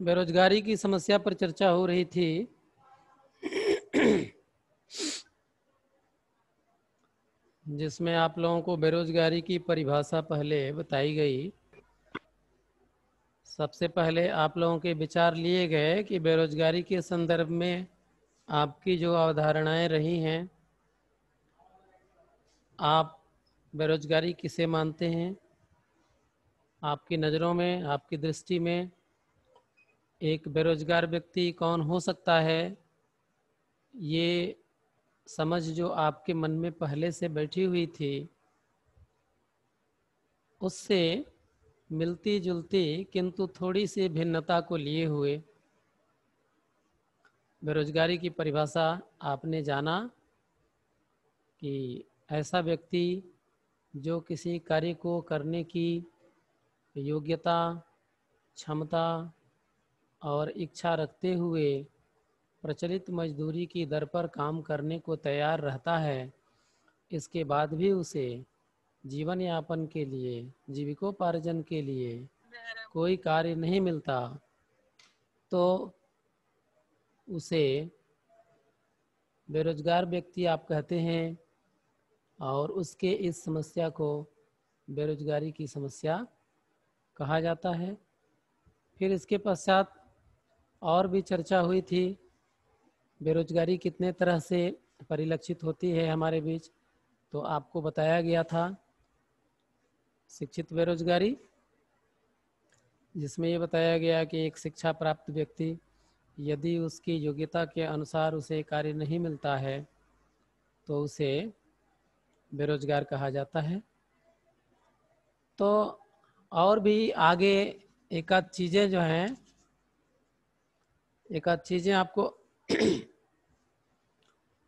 बेरोजगारी की समस्या पर चर्चा हो रही थी। जिसमें आप लोगों को बेरोजगारी की परिभाषा पहले बताई गई। सबसे पहले आप लोगों के विचार लिए गए कि बेरोजगारी के संदर्भ में आपकी जो अवधारणाएं रही हैं, आप बेरोजगारी किसे मानते हैं? आपकी नज़रों में, आपकी दृष्टि में एक बेरोजगार व्यक्ति कौन हो सकता है? ये समझ जो आपके मन में पहले से बैठी हुई थी, उससे मिलती जुलती किंतु थोड़ी सी भिन्नता को लिए हुए बेरोजगारी की परिभाषा आपने जाना कि ऐसा व्यक्ति जो किसी कार्य को करने की योग्यता, क्षमता और इच्छा रखते हुए प्रचलित मजदूरी की दर पर काम करने को तैयार रहता है, इसके बाद भी उसे जीवन यापन के लिए, जीविकोपार्जन के लिए कोई कार्य नहीं मिलता, तो उसे बेरोजगार व्यक्ति आप कहते हैं। और उसके इस समस्या को बेरोजगारी की समस्या कहा जाता है। फिर इसके पश्चात और भी चर्चा हुई थी, बेरोजगारी कितने तरह से परिलक्षित होती है हमारे बीच। तो आपको बताया गया था शिक्षित बेरोजगारी, जिसमें ये बताया गया कि एक शिक्षा प्राप्त व्यक्ति यदि उसकी योग्यता के अनुसार उसे कार्य नहीं मिलता है तो उसे बेरोजगार कहा जाता है। तो और भी आगे एक आध चीज़ें जो हैं, एक आध चीज़ें आपको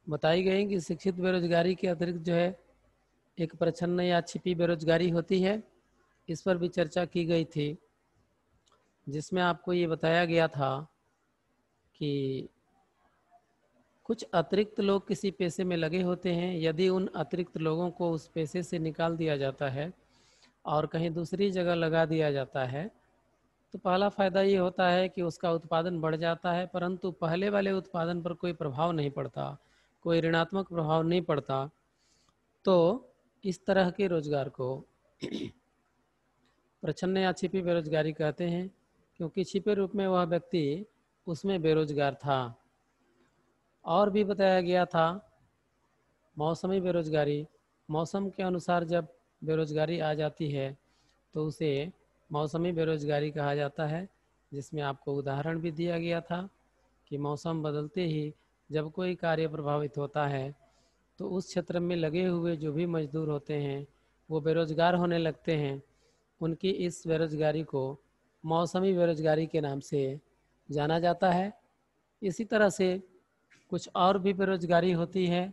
बताई गई कि शिक्षित बेरोजगारी के अतिरिक्त जो है एक प्रच्छन्न या छिपी बेरोजगारी होती है। इस पर भी चर्चा की गई थी, जिसमें आपको ये बताया गया था कि कुछ अतिरिक्त लोग किसी पेशे में लगे होते हैं। यदि उन अतिरिक्त लोगों को उस पेशे से निकाल दिया जाता है और कहीं दूसरी जगह लगा दिया जाता है, तो पहला फ़ायदा ये होता है कि उसका उत्पादन बढ़ जाता है, परंतु पहले वाले उत्पादन पर कोई प्रभाव नहीं पड़ता, कोई ऋणात्मक प्रभाव नहीं पड़ता। तो इस तरह के रोजगार को प्रच्छन्न या छिपी बेरोजगारी कहते हैं, क्योंकि छिपे रूप में वह व्यक्ति उसमें बेरोजगार था। और भी बताया गया था मौसमी बेरोजगारी। मौसम के अनुसार जब बेरोजगारी आ जाती है तो उसे मौसमी बेरोजगारी कहा जाता है, जिसमें आपको उदाहरण भी दिया गया था कि मौसम बदलते ही जब कोई कार्य प्रभावित होता है तो उस क्षेत्र में लगे हुए जो भी मजदूर होते हैं वो बेरोजगार होने लगते हैं। उनकी इस बेरोजगारी को मौसमी बेरोजगारी के नाम से जाना जाता है। इसी तरह से कुछ और भी बेरोजगारी होती है।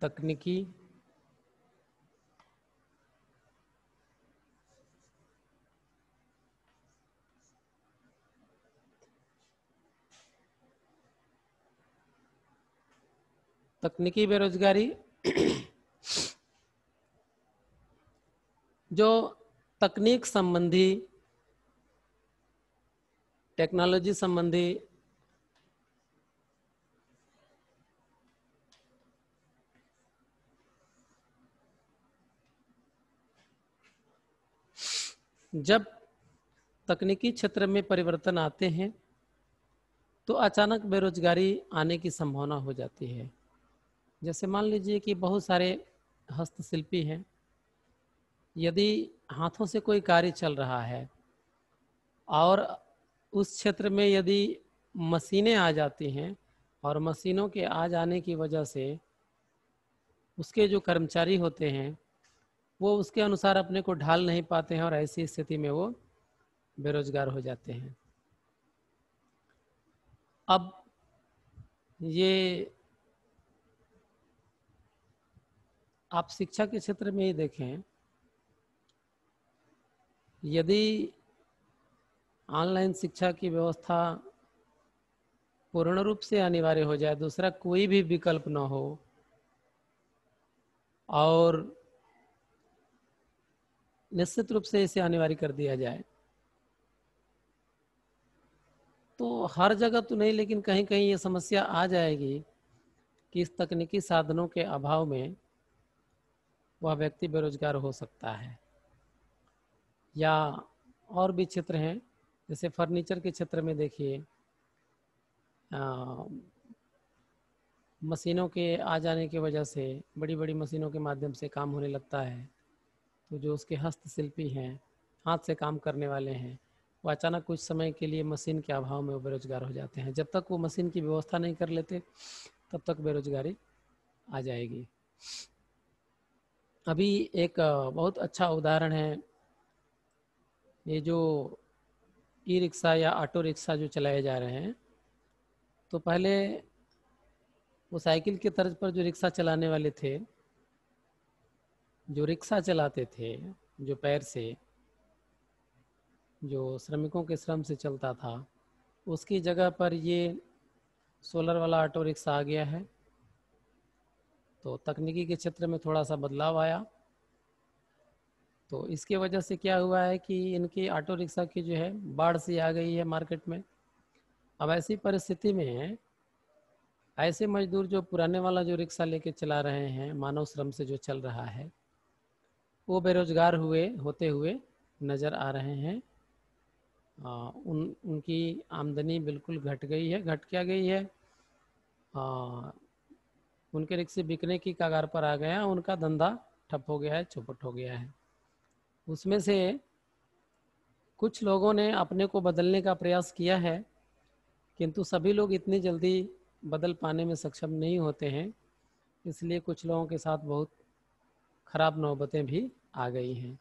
तकनीकी तकनीकी बेरोजगारी जो तकनीक संबंधी, टेक्नोलॉजी संबंधी जब तकनीकी क्षेत्र में परिवर्तन आते हैं तो अचानक बेरोजगारी आने की संभावना हो जाती है। जैसे मान लीजिए कि बहुत सारे हस्तशिल्पी हैं, यदि हाथों से कोई कार्य चल रहा है और उस क्षेत्र में यदि मशीनें आ जाती हैं और मशीनों के आ जाने की वजह से उसके जो कर्मचारी होते हैं वो उसके अनुसार अपने को ढाल नहीं पाते हैं और ऐसी स्थिति में वो बेरोजगार हो जाते हैं। अब ये आप शिक्षा के क्षेत्र में ही देखें, यदि ऑनलाइन शिक्षा की व्यवस्था पूर्ण रूप से अनिवार्य हो जाए, दूसरा कोई भी विकल्प न हो, और निश्चित रूप से इसे अनिवार्य कर दिया जाए, तो हर जगह तो नहीं, लेकिन कहीं कहीं ये समस्या आ जाएगी कि इस तकनीकी साधनों के अभाव में वह व्यक्ति बेरोजगार हो सकता है। या और भी क्षेत्र हैं, जैसे फर्नीचर के क्षेत्र में देखिए, मशीनों के आ जाने की वजह से, बड़ी बड़ी मशीनों के माध्यम से काम होने लगता है, तो जो उसके हस्तशिल्पी हैं, हाथ से काम करने वाले हैं, वो अचानक कुछ समय के लिए मशीन के अभाव में वो बेरोजगार हो जाते हैं। जब तक वो मशीन की व्यवस्था नहीं कर लेते तब तक बेरोजगारी आ जाएगी। अभी एक बहुत अच्छा उदाहरण है, ये जो ई रिक्शा या ऑटो रिक्शा जो चलाए जा रहे हैं, तो पहले वो साइकिल के तर्ज पर जो रिक्शा चलाने वाले थे, जो रिक्शा चलाते थे, जो पैर से, जो श्रमिकों के श्रम से चलता था, उसकी जगह पर ये सोलर वाला ऑटो रिक्शा आ गया है। तो तकनीकी के क्षेत्र में थोड़ा सा बदलाव आया, तो इसके वजह से क्या हुआ है कि इनकी ऑटो रिक्शा की जो है बाढ़ सी आ गई है मार्केट में। अब ऐसी परिस्थिति में ऐसे मजदूर जो पुराने वाला जो रिक्शा लेके चला रहे हैं, मानव श्रम से जो चल रहा है, वो बेरोजगार होते हुए नज़र आ रहे हैं। उनकी आमदनी बिल्कुल घट गई है। घट क्या गई है, उनके रिक्शे बिकने की कगार पर आ गए हैं, उनका धंधा ठप हो गया है, चौपट हो गया है। उसमें से कुछ लोगों ने अपने को बदलने का प्रयास किया है, किंतु सभी लोग इतनी जल्दी बदल पाने में सक्षम नहीं होते हैं, इसलिए कुछ लोगों के साथ बहुत खराब नौबतें भी आ गई हैं।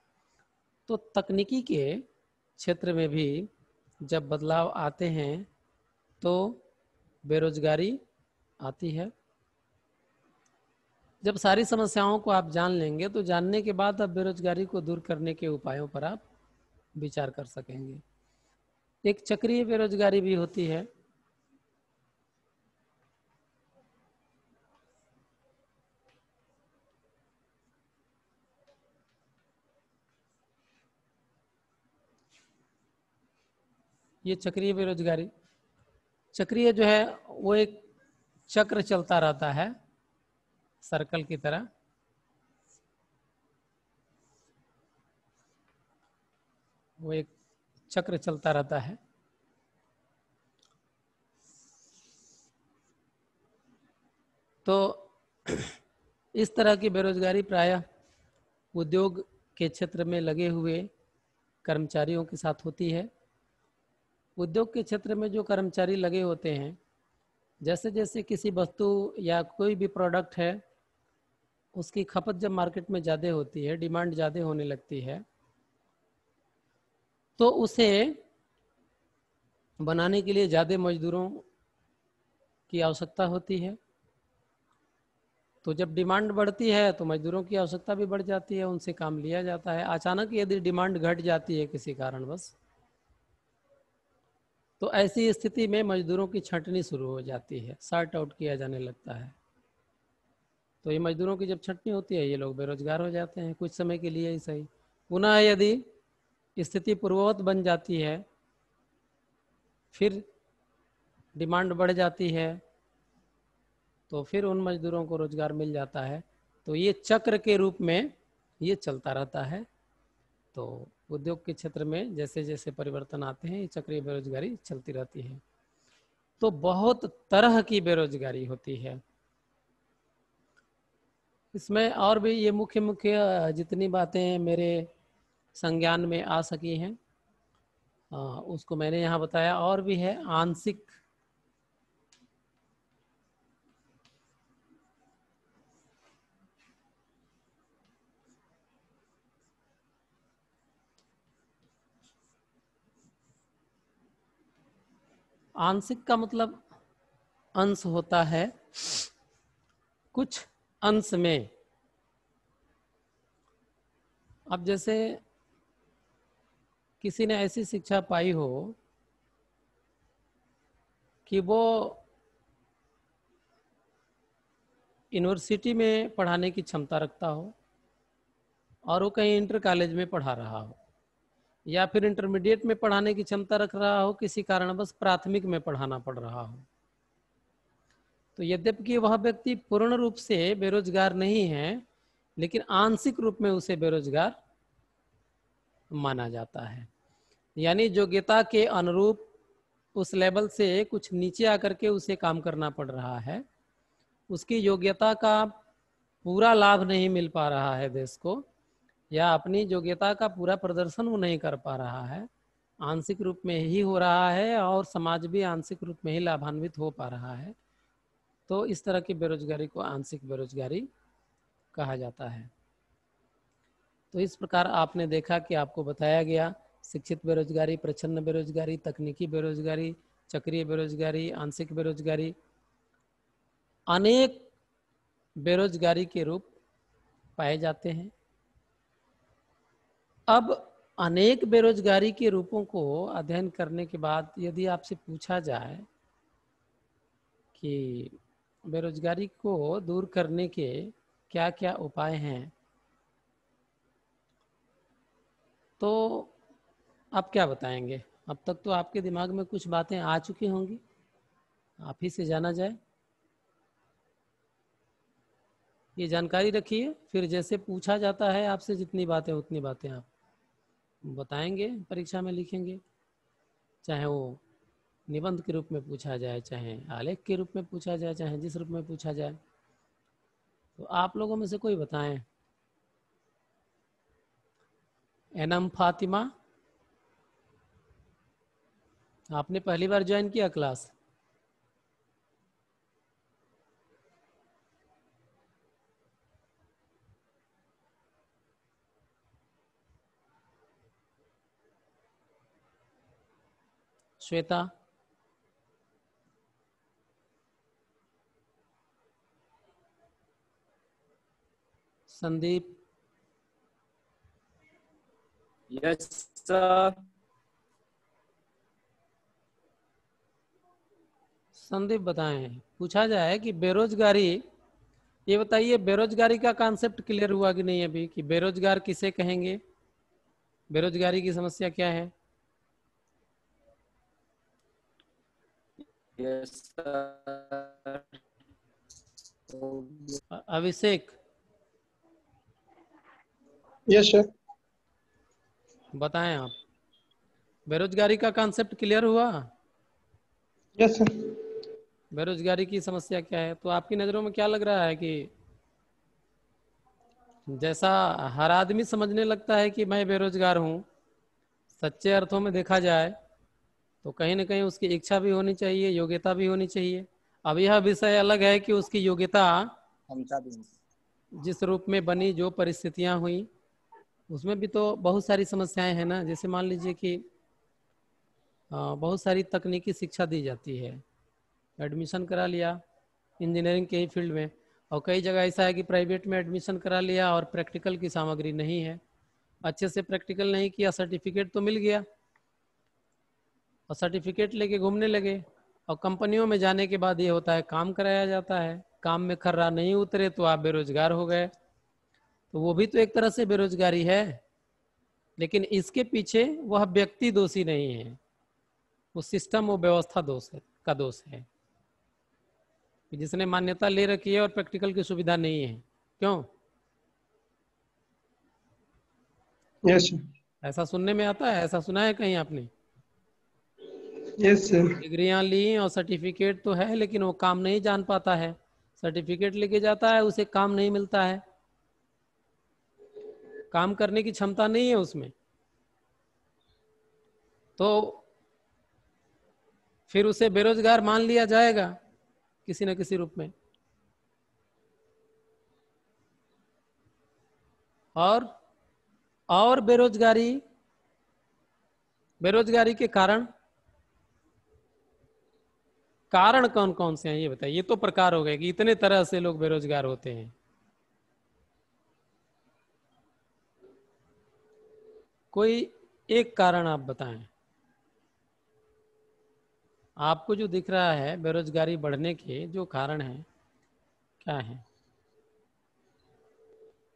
तो तकनीकी के क्षेत्र में भी जब बदलाव आते हैं तो बेरोजगारी आती है। जब सारी समस्याओं को आप जान लेंगे तो जानने के बाद अब बेरोजगारी को दूर करने के उपायों पर आप विचार कर सकेंगे। एक चक्रीय बेरोजगारी भी होती है। ये चक्रीय बेरोजगारी, चक्रीय जो है वो एक चक्र चलता रहता है, सर्कल की तरह। वो एक चक्र चलता रहता है। तो इस तरह की बेरोजगारी प्रायः उद्योग के क्षेत्र में लगे हुए कर्मचारियों के साथ होती है। उद्योग के क्षेत्र में जो कर्मचारी लगे होते हैं, जैसे जैसे किसी वस्तु या कोई भी प्रोडक्ट है, उसकी खपत जब मार्केट में ज़्यादा होती है, डिमांड ज़्यादा होने लगती है, तो उसे बनाने के लिए ज़्यादा मजदूरों की आवश्यकता होती है। तो जब डिमांड बढ़ती है तो मजदूरों की आवश्यकता भी बढ़ जाती है, उनसे काम लिया जाता है। अचानक यदि डिमांड घट जाती है किसी कारणवश, तो ऐसी स्थिति में मजदूरों की छंटनी शुरू हो जाती है, सॉर्ट आउट किया जाने लगता है। तो ये मजदूरों की जब छंटनी होती है, ये लोग बेरोजगार हो जाते हैं कुछ समय के लिए ही सही। पुनः यदि स्थिति पूर्ववत बन जाती है, फिर डिमांड बढ़ जाती है, तो फिर उन मजदूरों को रोजगार मिल जाता है। तो ये चक्र के रूप में ये चलता रहता है। तो उद्योग के क्षेत्र में जैसे जैसे परिवर्तन आते हैं, ये चक्रीय बेरोजगारी चलती रहती है। तो बहुत तरह की बेरोजगारी होती है। इसमें और भी ये मुख्य मुख्य जितनी बातें मेरे संज्ञान में आ सकी हैं, उसको मैंने यहाँ बताया। और भी है आंशिक आंशिक का मतलब अंश होता है, कुछ अंश में। अब जैसे किसी ने ऐसी शिक्षा पाई हो कि वो यूनिवर्सिटी में पढ़ाने की क्षमता रखता हो और वो कहीं इंटर कॉलेज में पढ़ा रहा हो, या फिर इंटरमीडिएट में पढ़ाने की क्षमता रख रहा हो, किसी कारणवश प्राथमिक में पढ़ाना पड़ रहा हो। तो यद्यपि वह व्यक्ति पूर्ण रूप से बेरोजगार नहीं है, लेकिन आंशिक रूप में उसे बेरोजगार माना जाता है। यानी योग्यता के अनुरूप उस लेवल से कुछ नीचे आकर के उसे काम करना पड़ रहा है, उसकी योग्यता का पूरा लाभ नहीं मिल पा रहा है देश को, या अपनी योग्यता का पूरा प्रदर्शन वो नहीं कर पा रहा है, आंशिक रूप में ही हो रहा है और समाज भी आंशिक रूप में ही लाभान्वित हो पा रहा है। तो इस तरह की बेरोजगारी को आंशिक बेरोजगारी कहा जाता है। तो इस प्रकार आपने देखा कि आपको बताया गया शिक्षित बेरोजगारी, प्रच्छन्न बेरोजगारी, तकनीकी बेरोजगारी, चक्रीय बेरोजगारी, आंशिक बेरोजगारी, अनेक बेरोजगारी के रूप पाए जाते हैं। अब अनेक बेरोजगारी के रूपों को अध्ययन करने के बाद यदि आपसे पूछा जाए कि बेरोजगारी को दूर करने के क्या क्या उपाय हैं, तो आप क्या बताएंगे? अब तक तो आपके दिमाग में कुछ बातें आ चुकी होंगी, आप ही से जाना जाए। ये जानकारी रखिए, फिर जैसे पूछा जाता है आपसे जितनी बातें उतनी बातें आप बताएंगे, परीक्षा में लिखेंगे, चाहे वो निबंध के रूप में पूछा जाए, चाहे आलेख के रूप में पूछा जाए, चाहे जिस रूप में पूछा जाए। तो आप लोगों में से कोई बताएं। एनम फातिमा, आपने पहली बार ज्वाइन किया class? Shweta, Sandeep, yes sir. Sandeep बताएं। पूछा जाए कि बेरोजगारी, ये बताइए बेरोजगारी का कॉन्सेप्ट क्लियर हुआ कि नहीं अभी, कि बेरोजगार किसे कहेंगे, बेरोजगारी की समस्या क्या है? Yes sir. Abhishek yes sir. बताएं आप, बेरोजगारी का कॉन्सेप्ट क्लियर हुआ? Yes sir. बेरोजगारी की समस्या क्या है? तो आपकी नज़रों में क्या लग रहा है कि जैसा हर आदमी समझने लगता है कि मैं बेरोजगार हूँ, सच्चे अर्थों में देखा जाए तो कहीं ना कहीं उसकी इच्छा भी होनी चाहिए, योग्यता भी होनी चाहिए। अब यह विषय अलग है कि उसकी योग्यता जिस रूप में बनी, जो परिस्थितियां हुई, उसमें भी तो बहुत सारी समस्याएं हैं ना। जैसे मान लीजिए कि बहुत सारी तकनीकी शिक्षा दी जाती है, एडमिशन करा लिया इंजीनियरिंग के ही फील्ड में, और कई जगह ऐसा है कि प्राइवेट में एडमिशन करा लिया और प्रैक्टिकल की सामग्री नहीं है, अच्छे से प्रैक्टिकल नहीं किया, सर्टिफिकेट तो मिल गया और सर्टिफिकेट लेके घूमने लगे, और कंपनियों में जाने के बाद ये होता है काम कराया जाता है, काम में खर्रा नहीं उतरे तो आप बेरोजगार हो गए। तो वो भी तो एक तरह से बेरोजगारी है, लेकिन इसके पीछे वह व्यक्ति दोषी नहीं है, वो सिस्टम, वो व्यवस्था दोष है, का दोष है, जिसने मान्यता ले रखी है और प्रैक्टिकल की सुविधा नहीं है। क्यों? Yes sir. ऐसा सुनने में आता है, ऐसा सुना है कहीं आपने? Yes sir. डिग्रियां ली और सर्टिफिकेट तो है, लेकिन वो काम नहीं जान पाता है, सर्टिफिकेट लेके जाता है, उसे काम नहीं मिलता है, काम करने की क्षमता नहीं है उसमें, तो फिर उसे बेरोजगार मान लिया जाएगा किसी न किसी रूप में। और बेरोजगारी, बेरोजगारी के कारण कौन कौन से हैं ये बताइए। ये तो प्रकार हो गए कि इतने तरह से लोग बेरोजगार होते हैं, कोई एक कारण आप बताएं। आपको जो दिख रहा है बेरोजगारी बढ़ने के जो कारण है क्या है?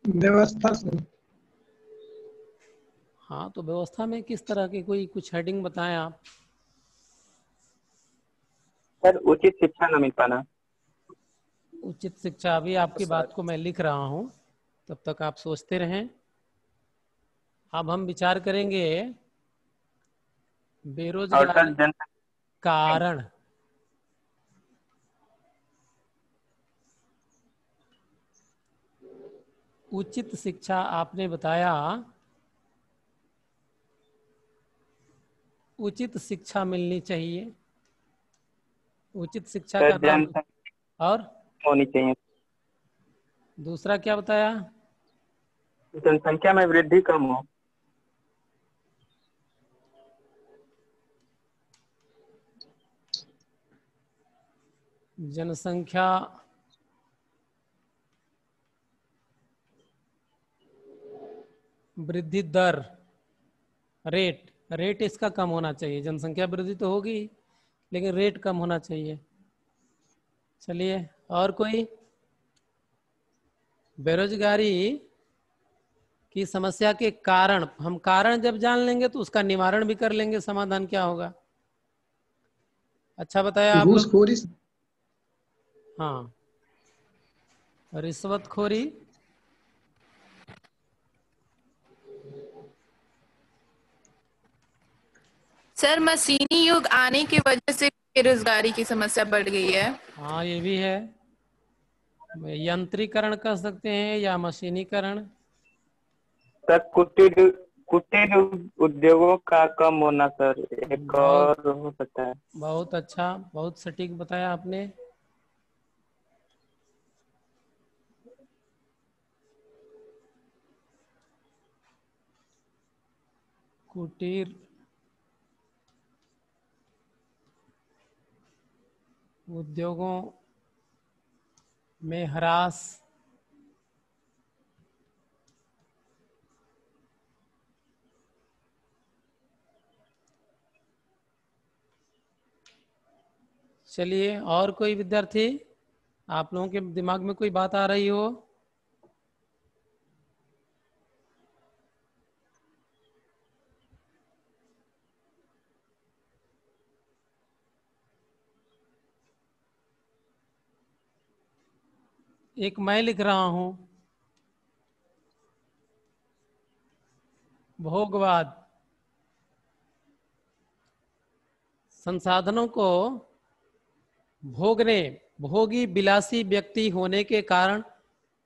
व्यवस्था सर। हाँ, तो व्यवस्था में किस तरह की कोई कुछ हेडिंग बताएं आप। सर उचित शिक्षा न मिल पाना। उचित शिक्षा, अभी आपकी बात को मैं लिख रहा हूँ, तब तक आप सोचते रहें। अब हम विचार करेंगे और बेरोजगारी सर जन कारण। उचित शिक्षा आपने बताया, उचित शिक्षा मिलनी चाहिए। उचित शिक्षा का सर नाम जनसंख्या और होनी चाहिए। दूसरा क्या बताया? जनसंख्या में वृद्धि कम हो। जनसंख्या वृद्धि दर, रेट, रेट इसका कम होना चाहिए। जनसंख्या वृद्धि तो होगी लेकिन रेट कम होना चाहिए। चलिए, और कोई? बेरोजगारी की समस्या के कारण, हम कारण जब जान लेंगे तो उसका निवारण भी कर लेंगे, समाधान क्या होगा। अच्छा बताया आप लोग। घूसखोरी। हाँ, रिश्वतखोरी, सर मशीनी युग आने की वजह से बेरोजगारी की समस्या बढ़ गई है। हाँ ये भी है। यंत्रीकरण कह सकते हैं या मशीनीकरण। सर कुटीर कुटीर उद्योगों का कम होना सर एक बहुत और हो सकता है। बहुत अच्छा, बहुत सटीक बताया आपने। कुटीर उद्योगों में ह्रास, चलिए, और कोई विद्यार्थी, आप लोगों के दिमाग में कोई बात आ रही हो? एक मैं लिख रहा हूं, भोगवाद, संसाधनों को भोगने, भोगी विलासी व्यक्ति होने के कारण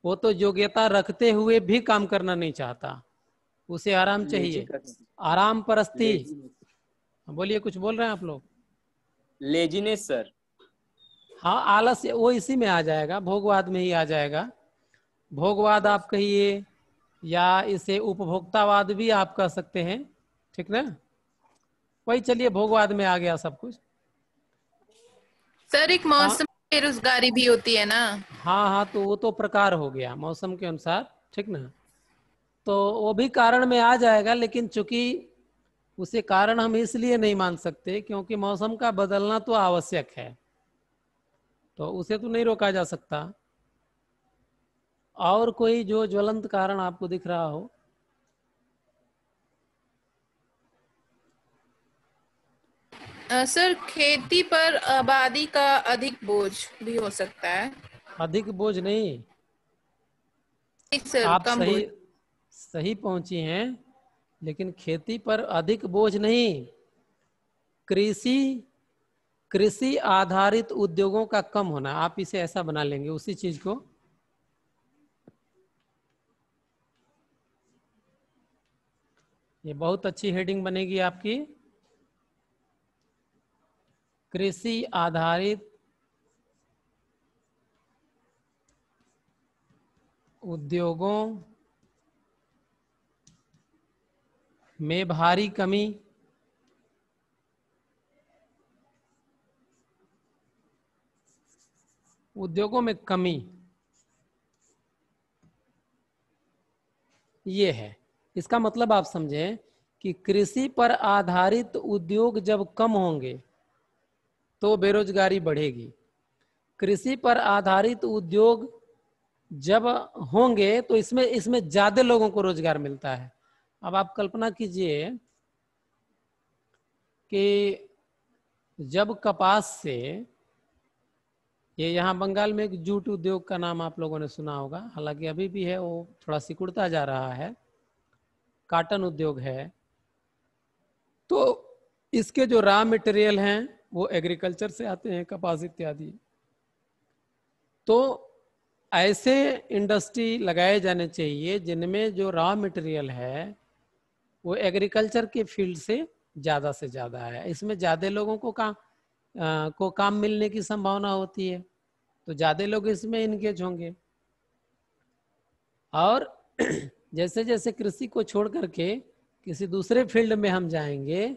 वो तो योग्यता रखते हुए भी काम करना नहीं चाहता, उसे आराम चाहिए, आराम परस्ती। बोलिए, कुछ बोल रहे हैं आप लोग? Laziness sir. हाँ, आलस्य वो इसी में आ जाएगा, भोगवाद में ही आ जाएगा। भोगवाद आप कहिए या इसे उपभोक्तावाद भी आप कह सकते हैं, ठीक ना? वही, चलिए, भोगवाद में आ गया सब कुछ। सर एक हाँ मौसम बेरोजगारी भी होती है ना। हाँ हाँ, तो वो तो प्रकार हो गया मौसम के अनुसार, ठीक ना? तो वो भी कारण में आ जाएगा, लेकिन चूंकि उसे कारण हम इसलिए नहीं मान सकते क्योंकि मौसम का बदलना तो आवश्यक है, तो उसे तो नहीं रोका जा सकता। और कोई जो ज्वलंत कारण आपको दिख रहा हो? सर खेती पर आबादी का अधिक बोझ भी हो सकता है। अधिक बोझ नहीं, नहीं सर, आप कम सही बोझ। सही पहुंची हैं, लेकिन खेती पर अधिक बोझ नहीं, कृषि कृषि आधारित उद्योगों का कम होना, आप इसे ऐसा बना लेंगे उसी चीज को। ये बहुत अच्छी हेडिंग बनेगी आपकी, कृषि आधारित उद्योगों में भारी कमी, उद्योगों में कमी, ये है। इसका मतलब आप समझें कि कृषि पर आधारित उद्योग जब कम होंगे तो बेरोजगारी बढ़ेगी। कृषि पर आधारित उद्योग जब होंगे तो इसमें इसमें ज्यादा लोगों को रोजगार मिलता है। अब आप कल्पना कीजिए कि जब कपास से, ये यहाँ बंगाल में एक जूट उद्योग का नाम आप लोगों ने सुना होगा, हालांकि अभी भी है, वो थोड़ा सिकुड़ता जा रहा है, कॉटन उद्योग है। तो इसके जो रॉ मटेरियल हैं वो एग्रीकल्चर से आते हैं, कपास इत्यादि। तो ऐसे इंडस्ट्री लगाए जाने चाहिए जिनमें जो रॉ मटेरियल है वो एग्रीकल्चर के फील्ड से ज़्यादा है। इसमें ज़्यादा लोगों को काम मिलने की संभावना होती है, तो ज़्यादा लोग इसमें इंगेज होंगे। और जैसे जैसे कृषि को छोड़ करके किसी दूसरे फील्ड में हम जाएंगे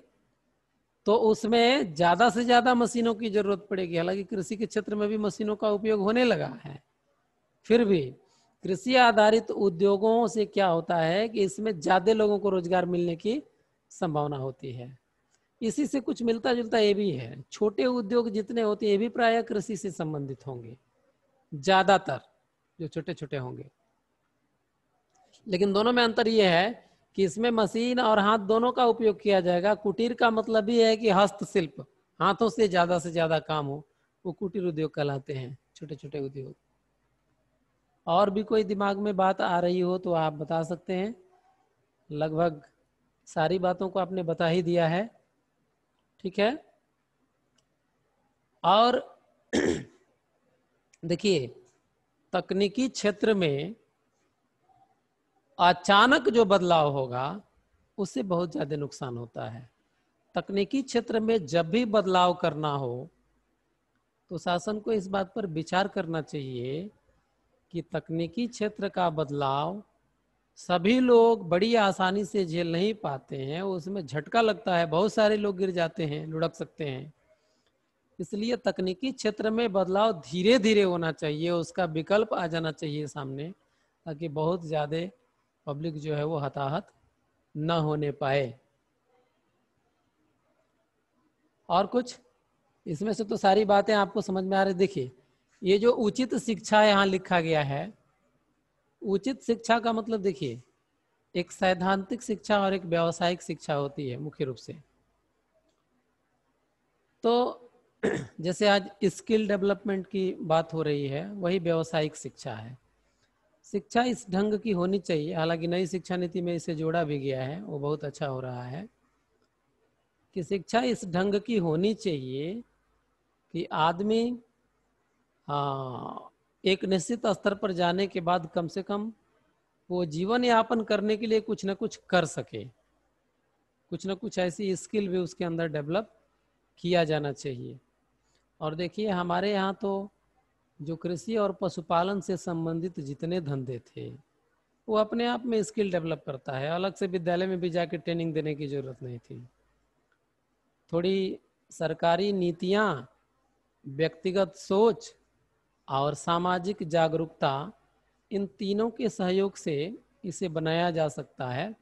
तो उसमें ज़्यादा से ज़्यादा मशीनों की जरूरत पड़ेगी। हालांकि कृषि के क्षेत्र में भी मशीनों का उपयोग होने लगा है, फिर भी कृषि आधारित उद्योगों से क्या होता है कि इसमें ज़्यादा लोगों को रोजगार मिलने की संभावना होती है। इसी से कुछ मिलता जुलता ये भी है, छोटे उद्योग जितने होते हैं ये भी प्रायः कृषि से संबंधित होंगे, ज़्यादातर जो छोटे छोटे होंगे। लेकिन दोनों में अंतर यह है कि इसमें मशीन और हाथ दोनों का उपयोग किया जाएगा। कुटीर का मतलब भी है कि हस्तशिल्प, हाथों से ज़्यादा काम हो, वो कुटीर उद्योग कहलाते हैं, छोटे छोटे उद्योग। और भी कोई दिमाग में बात आ रही हो तो आप बता सकते हैं। लगभग सारी बातों को आपने बता ही दिया है, ठीक है। और देखिए, तकनीकी क्षेत्र में अचानक जो बदलाव होगा उससे बहुत ज़्यादा नुकसान होता है। तकनीकी क्षेत्र में जब भी बदलाव करना हो तो शासन को इस बात पर विचार करना चाहिए कि तकनीकी क्षेत्र का बदलाव सभी लोग बड़ी आसानी से झेल नहीं पाते हैं, उसमें झटका लगता है, बहुत सारे लोग गिर जाते हैं, लुढ़क सकते हैं। इसलिए तकनीकी क्षेत्र में बदलाव धीरे धीरे होना चाहिए, उसका विकल्प आ जाना चाहिए सामने, ताकि बहुत ज़्यादा पब्लिक जो है वो हताहत न होने पाए। और कुछ इसमें से तो सारी बातें आपको समझ में आ रही। देखिए, ये जो उचित शिक्षा यहाँ लिखा गया है, उचित शिक्षा का मतलब देखिए, एक सैद्धांतिक शिक्षा और एक व्यावसायिक शिक्षा होती है मुख्य रूप से। तो जैसे आज स्किल डेवलपमेंट की बात हो रही है, वही व्यावसायिक शिक्षा है। शिक्षा इस ढंग की होनी चाहिए, हालांकि नई शिक्षा नीति में इसे जोड़ा भी गया है, वो बहुत अच्छा हो रहा है कि शिक्षा इस ढंग की होनी चाहिए कि आदमी एक निश्चित स्तर पर जाने के बाद कम से कम वो जीवन यापन करने के लिए कुछ ना कुछ कर सके, कुछ ना कुछ ऐसी स्किल भी उसके अंदर डेवलप किया जाना चाहिए। और देखिए, हमारे यहाँ तो जो कृषि और पशुपालन से संबंधित जितने धंधे थे वो अपने आप में स्किल डेवलप करता है, अलग से विद्यालय में भी जाके ट्रेनिंग देने की जरूरत नहीं थी। थोड़ी सरकारी नीतियाँ, व्यक्तिगत सोच और सामाजिक जागरूकता, इन तीनों के सहयोग से इसे बनाया जा सकता है।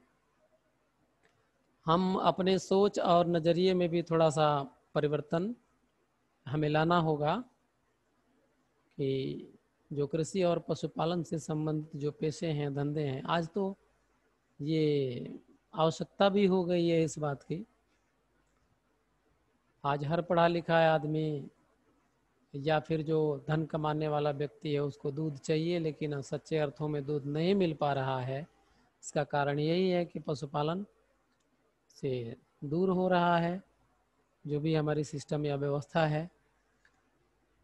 हम अपने सोच और नज़रिए में भी थोड़ा सा परिवर्तन हमें लाना होगा कि जो कृषि और पशुपालन से संबंधित जो पेशे हैं, धंधे हैं, आज तो ये आवश्यकता भी हो गई है इस बात की। आज हर पढ़ा लिखा आदमी या फिर जो धन कमाने वाला व्यक्ति है उसको दूध चाहिए, लेकिन सच्चे अर्थों में दूध नहीं मिल पा रहा है। इसका कारण यही है कि पशुपालन से दूर हो रहा है जो भी हमारी सिस्टम या व्यवस्था है।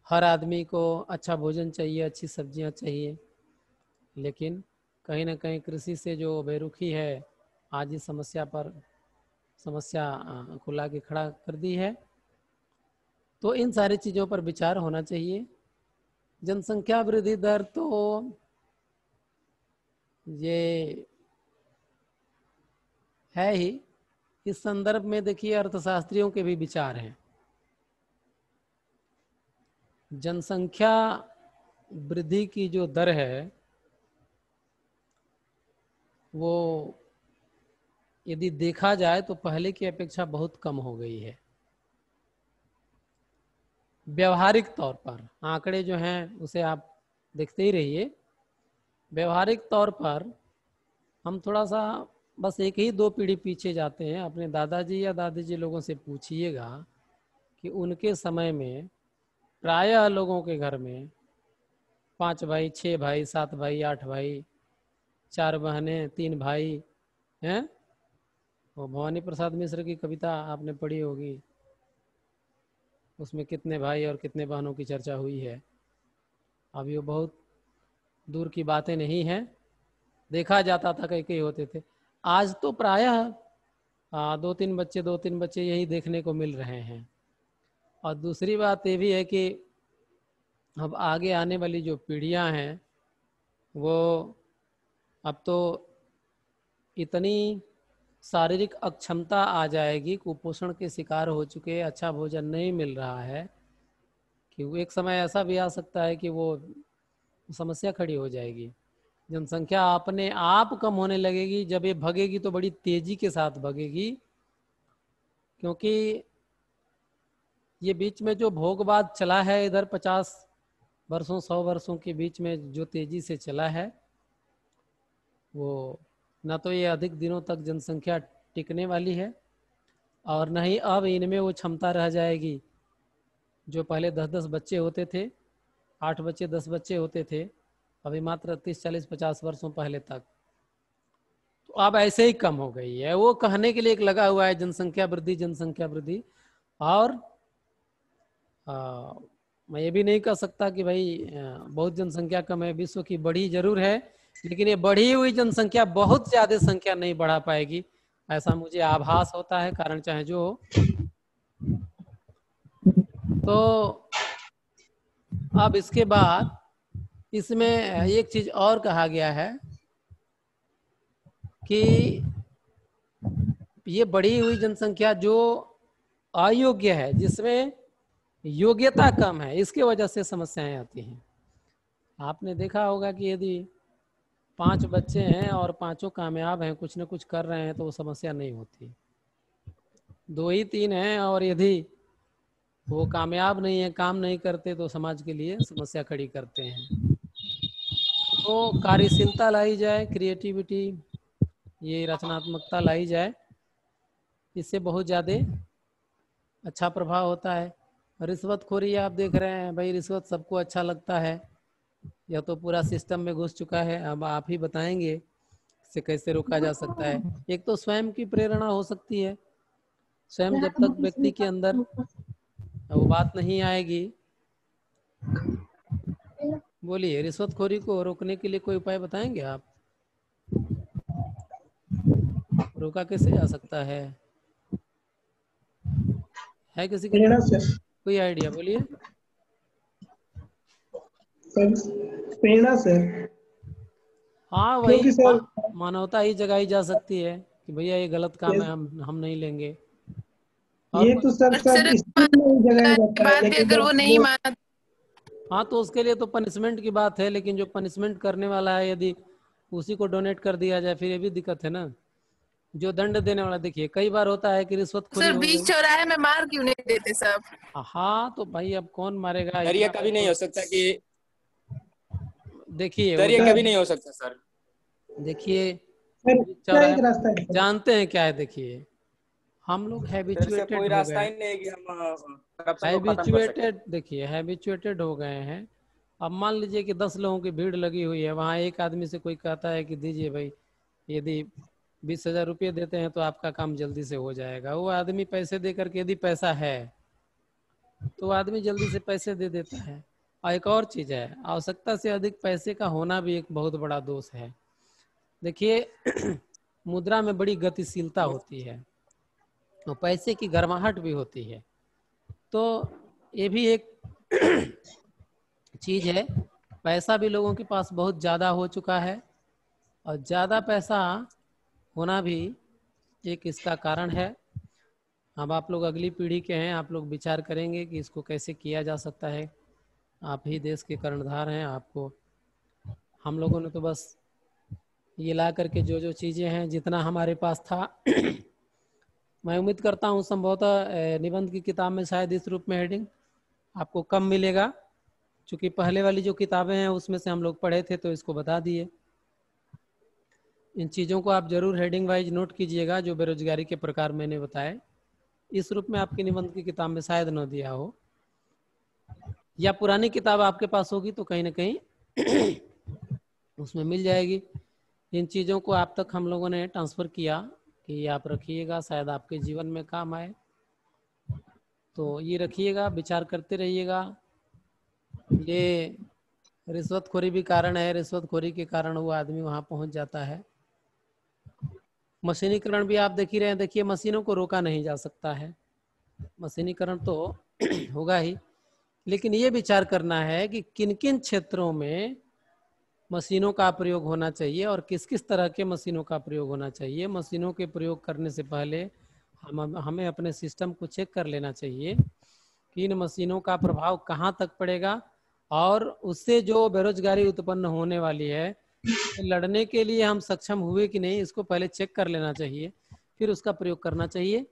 हर आदमी को अच्छा भोजन चाहिए, अच्छी सब्जियां चाहिए, लेकिन कहीं ना कहीं कृषि से जो बेरुखी है आज इस समस्या को ला के खड़ा कर दी है। तो इन सारी चीज़ों पर विचार होना चाहिए। जनसंख्या वृद्धि दर तो ये है ही, इस संदर्भ में देखिए अर्थशास्त्रियों के भी विचार हैं। जनसंख्या वृद्धि की जो दर है वो यदि देखा जाए तो पहले की अपेक्षा बहुत कम हो गई है। व्यवहारिक तौर पर आंकड़े जो हैं उसे आप देखते ही रहिए। व्यवहारिक तौर पर हम थोड़ा सा बस एक ही दो पीढ़ी पीछे जाते हैं। अपने दादाजी या दादी जी लोगों से पूछिएगा कि उनके समय में प्रायः लोगों के घर में 5 भाई, 6 भाई, 7 भाई, 8 भाई, 4 बहनें, 3 भाई हैं। वो भवानी प्रसाद मिश्र की कविता आपने पढ़ी होगी, उसमें कितने भाई और कितने बहनों की चर्चा हुई है। अब ये बहुत दूर की बातें नहीं हैं, देखा जाता था कई कई होते थे। आज तो प्रायः 2-3 बच्चे यही देखने को मिल रहे हैं। और दूसरी बात ये भी है कि अब आगे आने वाली जो पीढ़ियां हैं वो अब तो इतनी शारीरिक अक्षमता आ जाएगी, कुपोषण के शिकार हो चुके, अच्छा भोजन नहीं मिल रहा है, कि वो एक समय ऐसा भी आ सकता है कि वो समस्या खड़ी हो जाएगी। जनसंख्या अपने आप कम होने लगेगी। जब ये भगेगी तो बड़ी तेजी के साथ भगेगी, क्योंकि ये बीच में जो भोगवाद चला है इधर 50 वर्षों 100 वर्षों के बीच में जो तेजी से चला है, वो ना तो ये अधिक दिनों तक जनसंख्या टिकने वाली है और न ही अब इनमें वो क्षमता रह जाएगी। जो पहले 10-10 बच्चे होते थे, 8 बच्चे 10 बच्चे होते थे, अभी मात्र 30-40-50 वर्षों पहले तक, तो अब ऐसे ही कम हो गई है। वो कहने के लिए एक लगा हुआ है जनसंख्या वृद्धि, जनसंख्या वृद्धि। और मैं ये भी नहीं कह सकता कि भाई बहुत जनसंख्या कम है, विश्व की बढ़ी जरूर है, लेकिन ये बढ़ी हुई जनसंख्या बहुत ज्यादा संख्या नहीं बढ़ा पाएगी, ऐसा मुझे आभास होता है, कारण चाहे जो हो। तो अब इसके बाद इसमें एक चीज और कहा गया है कि ये बढ़ी हुई जनसंख्या जो अयोग्य है, जिसमें योग्यता कम है, इसके वजह से समस्याएं आती हैं। आपने देखा होगा कि यदि 5 बच्चे हैं और 5 कामयाब हैं, कुछ न कुछ कर रहे हैं, तो वो समस्या नहीं होती। 2 ही 3 हैं और यदि वो कामयाब नहीं है, काम नहीं करते, तो समाज के लिए समस्या खड़ी करते हैं। तो कार्यशीलता लाई जाए, क्रिएटिविटी, ये रचनात्मकता लाई जाए, इससे बहुत ज़्यादा अच्छा प्रभाव होता है। रिश्वतखोरी आप देख रहे हैं भाई, रिश्वत सबको अच्छा लगता है, यह तो पूरा सिस्टम में घुस चुका है। अब आप ही बताएंगे इसे कैसे रोका जा सकता है। एक तो स्वयं की प्रेरणा हो सकती है, स्वयं जब तक व्यक्ति के अंदर वो बात नहीं आएगी। बोलिए, रिश्वतखोरी को रोकने के लिए कोई उपाय बताएंगे आप? रोका कैसे जा सकता है किसी के कोई आइडिया? बोलिए। प्रेरणा से। हाँ, वही मानवता ही जगाई जा सकती है कि भैया ये गलत काम है, हम नहीं लेंगे। ये तो सब जगाया जाता है, लेकिन अगर वो नहीं माना, हाँ तो उसके लिए तो पनिशमेंट की बात है, लेकिन जो पनिशमेंट करने वाला है यदि उसी को डोनेट कर दिया जाए, फिर ये भी दिक्कत है ना। जो दंड देने वाला, देखिए कई बार होता है कि रिश्वतखोरी सर बीच चौराहे में मार क्यों नहीं देते सब? हाँ तो भाई अब कौन मारेगा? ये कभी नहीं हो सकता कि, देखिए सर ये कभी नहीं हो सकता सर। देखिए जानते हैं क्या है, देखिए हम लोग हैबिचुएटेड कोई रास्ता ही नहीं है कि हम हैबिचुएटेड, देखिए हैबिचुएटेड हो गए हैं। अब मान लीजिए कि 10 लोगों की भीड़ लगी हुई है, वहाँ एक आदमी से कोई कहता है कि दीजिए भाई, यदि 20,000 रुपये देते हैं तो आपका काम जल्दी से हो जाएगा। वो आदमी पैसे दे करके, यदि पैसा है तो आदमी जल्दी से पैसे दे देता है। और एक और चीज है, आवश्यकता से अधिक पैसे का होना भी एक बहुत बड़ा दोष है। देखिए मुद्रा में बड़ी गतिशीलता होती है और पैसे की गर्माहट भी होती है, तो ये भी एक चीज है। पैसा भी लोगों के पास बहुत ज़्यादा हो चुका है और ज़्यादा पैसा होना भी एक इसका कारण है। अब आप लोग अगली पीढ़ी के हैं, आप लोग विचार करेंगे कि इसको कैसे किया जा सकता है। आप ही देश के कर्णधार हैं, आपको हम लोगों ने तो बस ये ला करके जो चीज़ें हैं, जितना हमारे पास था मैं उम्मीद करता हूँ संभवतः निबंध की किताब में शायद इस रूप में हेडिंग आपको कम मिलेगा, क्योंकि पहले वाली जो किताबें हैं उसमें से हम लोग पढ़े थे तो इसको बता दिए। इन चीज़ों को आप जरूर हेडिंग वाइज नोट कीजिएगा, जो बेरोजगारी के प्रकार मैंने बताए। इस रूप में आपकी निबंध की किताब में शायद न दिया हो, या पुरानी किताब आपके पास होगी तो कहीं ना कहीं उसमें मिल जाएगी। इन चीज़ों को आप तक हम लोगों ने ट्रांसफ़र किया कि आप रखिएगा, शायद आपके जीवन में काम आए। तो ये रखिएगा, विचार करते रहिएगा। ये रिश्वतखोरी भी कारण है, रिश्वतखोरी के कारण वो आदमी वहाँ पहुँच जाता है। मशीनीकरण भी आप देख ही रहे हैं। देखिए, मशीनों को रोका नहीं जा सकता है, मशीनीकरण तो होगा ही, लेकिन ये विचार करना है कि किन किन क्षेत्रों में मशीनों का प्रयोग होना चाहिए और किस किस तरह के मशीनों का प्रयोग होना चाहिए। मशीनों के प्रयोग करने से पहले हमें अपने सिस्टम को चेक कर लेना चाहिए कि इन मशीनों का प्रभाव कहाँ तक पड़ेगा, और उससे जो बेरोजगारी उत्पन्न होने वाली है लड़ने के लिए हम सक्षम हुए कि नहीं, इसको पहले चेक कर लेना चाहिए, फिर उसका प्रयोग करना चाहिए।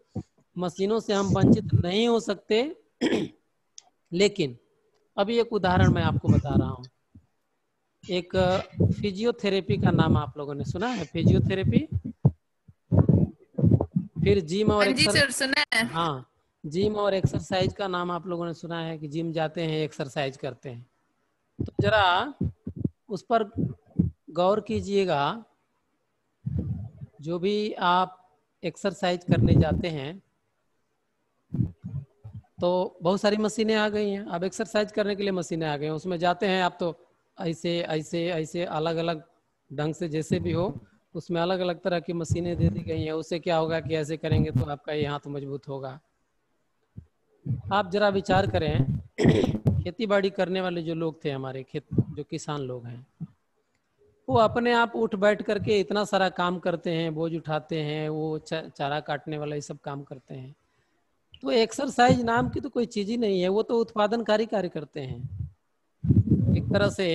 मशीनों से हम वंचित नहीं हो सकते, लेकिन अभी एक उदाहरण मैं आपको बता रहा हूँ। एक फिजियोथेरेपी का नाम आप लोगों ने सुना है? फिजियोथेरेपी, फिर जिम और जी सर, सुना है। हाँ, जिम और एक्सरसाइज का नाम आप लोगों ने सुना है कि जिम जाते हैं, एक्सरसाइज करते हैं। तो जरा उस पर गौर कीजिएगा। जो भी आप एक्सरसाइज करने जाते हैं तो बहुत सारी मशीनें आ गई हैं। अब एक्सरसाइज करने के लिए मशीनें आ गई हैं, उसमें जाते हैं आप तो ऐसे ऐसे ऐसे अलग अलग ढंग से जैसे भी हो, उसमें अलग अलग तरह की मशीनें दे दी गई हैं। उससे क्या होगा कि ऐसे करेंगे तो आपका ये हाथ मजबूत होगा। आप जरा विचार करें, खेती बाड़ी करने वाले जो लोग थे हमारे जो किसान लोग हैं, वो अपने आप उठ बैठ करके इतना सारा काम करते हैं, बोझ उठाते हैं, वो चारा काटने वाला ये सब काम करते हैं। तो एक्सरसाइज नाम की तो कोई चीज ही नहीं है, वो तो उत्पादनकारी कार्य करते हैं। एक तरह से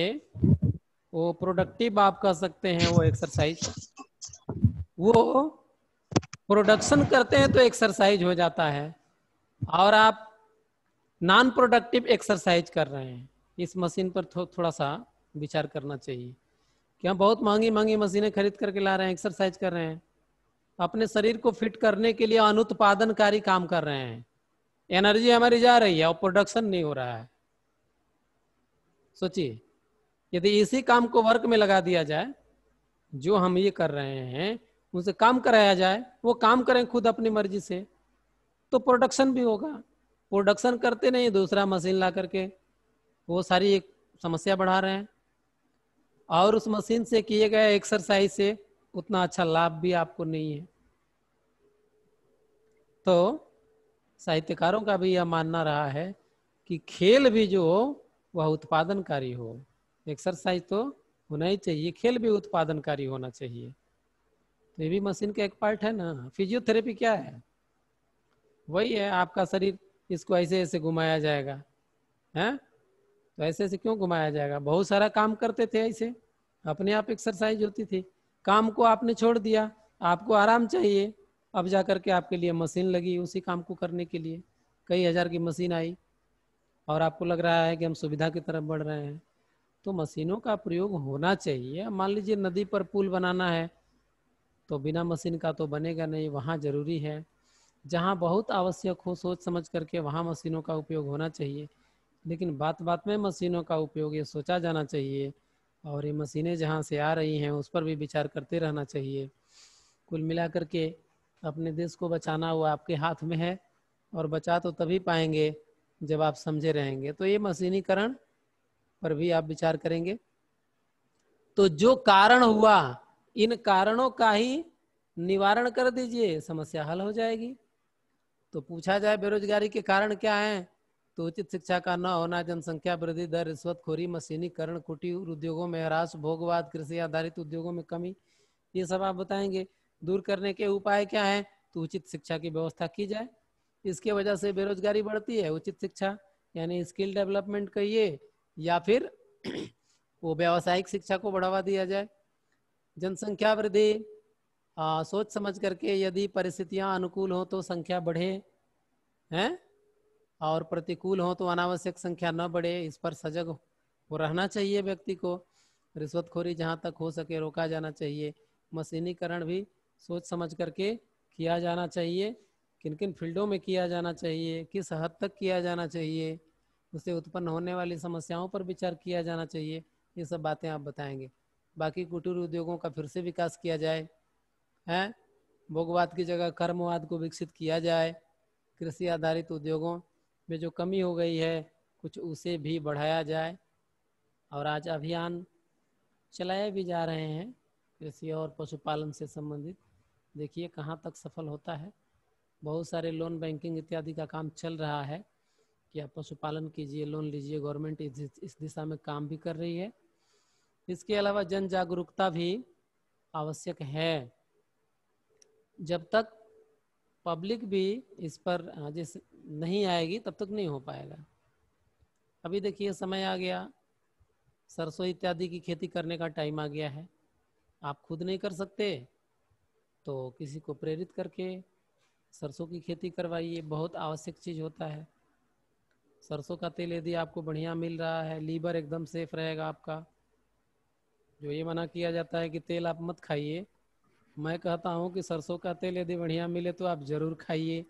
वो प्रोडक्टिव आप कह सकते हैं। वो एक्सरसाइज, वो प्रोडक्शन करते हैं तो एक्सरसाइज हो जाता है, और आप नॉन प्रोडक्टिव एक्सरसाइज कर रहे हैं। इस मशीन पर थोड़ा सा विचार करना चाहिए कि हम बहुत महंगी महंगी मशीनें खरीद करके ला रहे हैं, एक्सरसाइज कर रहे हैं, अपने शरीर को फिट करने के लिए अनुत्पादनकारी काम कर रहे हैं। एनर्जी हमारी जा रही है और प्रोडक्शन नहीं हो रहा है। सोचिए, यदि इसी काम को वर्क में लगा दिया जाए, जो हम ये कर रहे हैं उनसे काम कराया जाए, वो काम करें खुद अपनी मर्जी से, तो प्रोडक्शन भी होगा। प्रोडक्शन करते नहीं, दूसरा मशीन ला करके वो सारी एक समस्या बढ़ा रहे हैं, और उस मशीन से किए गए एक्सरसाइज से उतना अच्छा लाभ भी आपको नहीं है। तो साहित्यकारों का भी यह मानना रहा है कि खेल भी जो हो वह उत्पादनकारी हो। एक्सरसाइज तो होना ही चाहिए, खेल भी उत्पादनकारी होना चाहिए। तो ये भी मशीन का एक पार्ट है ना। फिजियोथेरेपी क्या है? वही है, आपका शरीर इसको ऐसे ऐसे घुमाया जाएगा, है? तो ऐसे ऐसे क्यों घुमाया जाएगा? बहुत सारा काम करते थे ऐसे, अपने आप एक्सरसाइज होती थी। काम को आपने छोड़ दिया, आपको आराम चाहिए, अब जा करके आपके लिए मशीन लगी उसी काम को करने के लिए। कई हजार की मशीन आई और आपको लग रहा है कि हम सुविधा की तरफ बढ़ रहे हैं। तो मशीनों का प्रयोग होना चाहिए। मान लीजिए नदी पर पुल बनाना है तो बिना मशीन का तो बनेगा नहीं, वहाँ जरूरी है। जहाँ बहुत आवश्यक हो, सोच समझ करके वहाँ मशीनों का उपयोग होना चाहिए। लेकिन बात बात में मशीनों का उपयोग ये सोचा जाना चाहिए, और ये मशीनें जहाँ से आ रही हैं उस पर भी विचार करते रहना चाहिए। कुल मिला करके अपने देश को बचाना वो आपके हाथ में है, और बचा तो तभी पाएंगे जब आप समझे रहेंगे। तो ये मशीनीकरण पर भी आप विचार करेंगे तो जो कारण हुआ, इन कारणों का ही निवारण कर दीजिए, समस्या हल हो जाएगी। तो पूछा जाए बेरोजगारी के कारण क्या हैं, तो उचित शिक्षा का न होना, जनसंख्या वृद्धि दर, रिश्वतखोरी, मशीनीकरण, कुटीर उद्योगों में ह्रास, भोगवाद, कृषि आधारित उद्योगों में कमी, ये सब आप बताएंगे। दूर करने के उपाय क्या है? तो उचित शिक्षा की व्यवस्था की जाए। इसके वजह से बेरोजगारी बढ़ती है। उचित शिक्षा यानी स्किल डेवलपमेंट कहिए, या फिर वो व्यावसायिक शिक्षा को बढ़ावा दिया जाए। जनसंख्या वृद्धि, सोच समझ करके, यदि परिस्थितियां अनुकूल हो तो संख्या बढ़े, हैं? और प्रतिकूल हो तो अनावश्यक संख्या न बढ़े, इस पर सजग हो रहना चाहिए व्यक्ति को। रिश्वतखोरी जहाँ तक हो सके रोका जाना चाहिए। मशीनीकरण भी सोच समझ करके किया जाना चाहिए, किन किन फील्डों में किया जाना चाहिए, किस हद तक किया जाना चाहिए, उससे उत्पन्न होने वाली समस्याओं पर विचार किया जाना चाहिए। ये सब बातें आप बताएंगे। बाकी कुटीर उद्योगों का फिर से विकास किया जाए, हैं, भोगवाद की जगह कर्मवाद को विकसित किया जाए। कृषि आधारित उद्योगों में जो कमी हो गई है कुछ उसे भी बढ़ाया जाए। और आज अभियान चलाए भी जा रहे हैं कृषि और पशुपालन से संबंधित, देखिए कहाँ तक सफल होता है। बहुत सारे लोन बैंकिंग इत्यादि का काम चल रहा है कि आप पशुपालन कीजिए, लोन लीजिए। गवर्नमेंट इस दिशा में काम भी कर रही है। इसके अलावा जन जागरूकता भी आवश्यक है। जब तक पब्लिक भी इस पर जैसे नहीं आएगी तब तक नहीं हो पाएगा। अभी देखिए समय आ गया, सरसों इत्यादि की खेती करने का टाइम आ गया है। आप खुद नहीं कर सकते तो किसी को प्रेरित करके सरसों की खेती करवाइए, बहुत आवश्यक चीज़ होता है। सरसों का तेल यदि आपको बढ़िया मिल रहा है, लीवर एकदम सेफ रहेगा आपका। जो ये मना किया जाता है कि तेल आप मत खाइए, मैं कहता हूँ कि सरसों का तेल यदि बढ़िया मिले तो आप ज़रूर खाइए,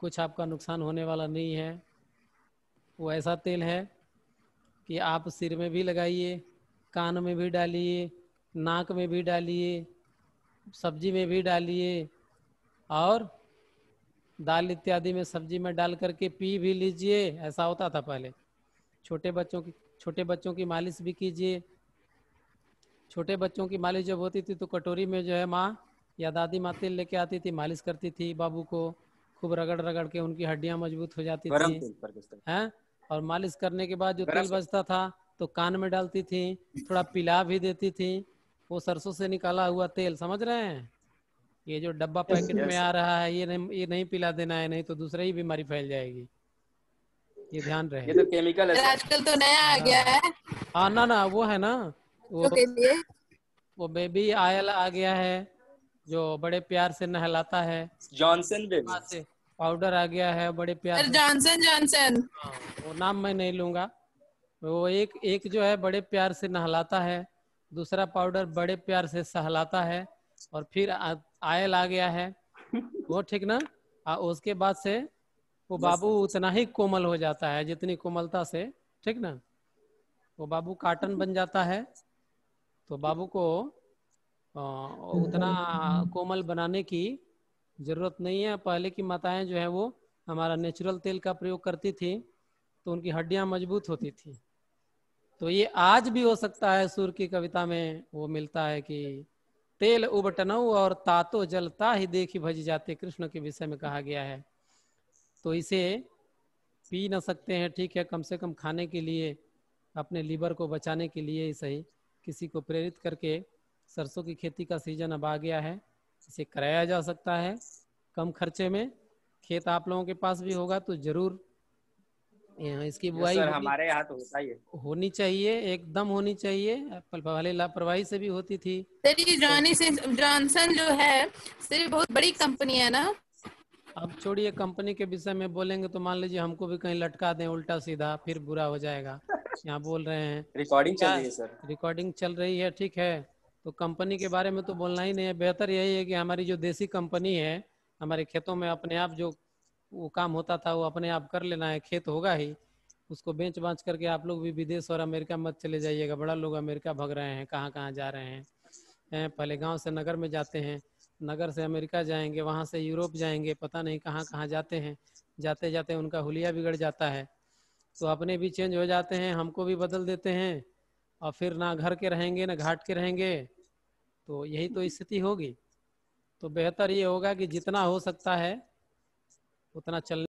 कुछ आपका नुकसान होने वाला नहीं है। वो ऐसा तेल है कि आप सिर में भी लगाइए, कान में भी डालिए, नाक में भी डालिए, सब्जी में भी डालिए, और दाल इत्यादि में सब्जी में डाल करके पी भी लीजिए। ऐसा होता था पहले। छोटे बच्चों की मालिश भी कीजिए। छोटे बच्चों की मालिश जब होती थी तो कटोरी में जो है माँ या दादी माँ तेल लेके आती थी, मालिश करती थी बाबू को, खूब रगड़ रगड़ के उनकी हड्डियां मजबूत हो जाती गरम थी, तेल पर किस तरह? हैं। और मालिश करने के बाद जो गरम तेल बचता था तो कान में डालती थी, थोड़ा पिला भी देती थी। वो सरसों से निकाला हुआ तेल, समझ रहे हैं। ये जो डब्बा पैकेट में आ रहा है ये नहीं पिला देना है, नहीं तो दूसरी ही बीमारी फैल जाएगी। ये ध्यान रहे। ये तो केमिकल है सर। आजकल तो नया आ गया है हाँ ना वो है ना, वो बच्चों के लिए। वो बेबी ऑयल आ गया है जो बड़े प्यार से नहलाता है। Johnson baby. से पाउडर आ गया है, बड़े प्यार सर से। जॉनसन। हाँ, वो नाम मैं नहीं लूंगा। वो एक जो है बड़े प्यार से नहलाता है, दूसरा पाउडर बड़े प्यार से सहलाता है, और फिर आयल आ गया है वो, ठीक ना। उसके बाद से वो बाबू उतना ही कोमल हो जाता है जितनी कोमलता से, ठीक ना। वो बाबू काटन बन जाता है। तो बाबू को उतना कोमल बनाने की जरूरत नहीं है। पहले की माताएं जो है वो हमारा नेचुरल तेल का प्रयोग करती थी तो उनकी हड्डियां मजबूत होती थी। तो ये आज भी हो सकता है। सूर की कविता में वो मिलता है कि तेल उबटनऊ और तातो जलता ही देखी भज जाते, कृष्ण के विषय में कहा गया है। तो इसे पी न सकते हैं, ठीक है, कम से कम खाने के लिए, अपने लीवर को बचाने के लिए ही सही, किसी को प्रेरित करके सरसों की खेती का सीजन अब आ गया है, इसे कराया जा सकता है कम खर्चे में। खेत आप लोगों के पास भी होगा तो जरूर इसकी बुआई सर हमारे यहाँ तो होता ही है। होनी चाहिए, एकदम होनी चाहिए। पहले लापरवाही से भी होती थी। सर ये जॉनसन जो है सर बहुत बड़ी कंपनी है ना। अब छोड़िए, कंपनी के विषय में बोलेंगे तो मान लीजिए हमको भी कहीं लटका दें उल्टा सीधा, फिर बुरा हो जाएगा। यहाँ बोल रहे हैं रिकॉर्डिंग चल क्या, रही है सर। रिकॉर्डिंग चल रही है, ठीक है। तो कंपनी के बारे में तो बोलना ही नहीं है। बेहतर यही है कि हमारी जो देसी कंपनी है, हमारे खेतों में अपने आप जो वो काम होता था वो अपने आप कर लेना है। खेत होगा ही, उसको बेच बाँच करके आप लोग भी विदेश और अमेरिका मत चले जाइएगा। बड़ा लोग अमेरिका भाग रहे हैं, कहाँ कहाँ जा रहे हैं। पहले गांव से नगर में जाते हैं, नगर से अमेरिका जाएंगे, वहाँ से यूरोप जाएंगे, पता नहीं कहाँ कहाँ जाते हैं। जाते जाते उनका हुलिया बिगड़ जाता है। तो अपने भी चेंज हो जाते हैं, हमको भी बदल देते हैं, और फिर ना घर के रहेंगे ना घाट के रहेंगे। तो यही तो स्थिति होगी। तो बेहतर ये होगा कि जितना हो सकता है उतना चल